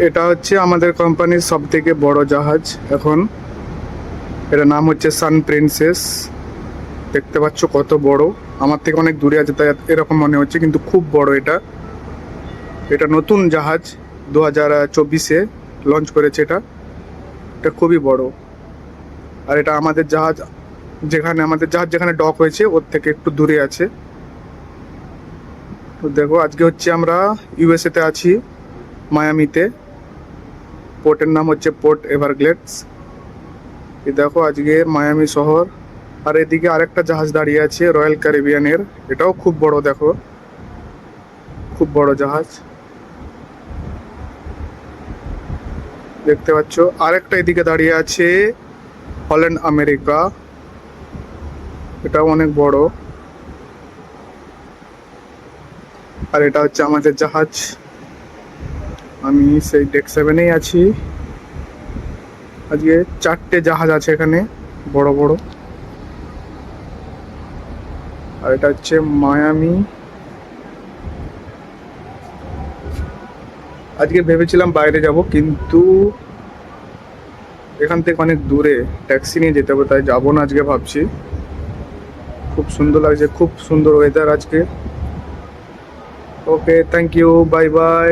এটা হচ্ছে আমাদের কোম্পানির সব থেকে বড় জাহাজ এখন। এটার নাম হচ্ছে সান প্রিন্সেস। দেখতে পাচ্ছ কত বড়, আমার থেকে অনেক দূরে আছে তাই এরকম মনে হচ্ছে, কিন্তু খুব বড় এটা। এটা নতুন জাহাজ, 2024-এ লঞ্চ করেছে এটা। এটা খুবই বড়। আর এটা আমাদের জাহাজ যেখানে ডক হয়েছে ওর থেকে একটু দূরে আছে। তো দেখো, আজকে হচ্ছে আমরা ইউএসএতে আছি, মায়ামিতে। পোর্টের নাম হচ্ছে পোর্ট এভারগ্লেডস। এই দেখো আজকে মায়ামি শহর। আর এদিকে আরেকটা জাহাজ দাঁড়িয়ে আছে রয়্যাল ক্যারিবিয়ানের, এটাও খুব বড়। দেখো, খুব বড় জাহাজ দেখতে পাচ্ছ। আরেকটা এদিকে দাঁড়িয়ে আছে হল্যান্ড আমেরিকা, এটাও অনেক বড়। আর এটা হচ্ছে আমাদের জাহাজ, আমি সেই ডেক 7-এই আছি। আজকে 4টে জাহাজ আছে এখানে, বড় বড়। আর এটা হচ্ছে মায়ামি। আজকে ভেবেছিলাম বাইরে যাব, কিন্তু এখান থেকে অনেক দূরে, ট্যাক্সি নিয়ে যেতে হবে, তাই যাবো না আজকে ভাবছি। খুব সুন্দর লাগছে, খুব সুন্দর ওয়েদার আজকে। ওকে, থ্যাংক ইউ, বাই বাই।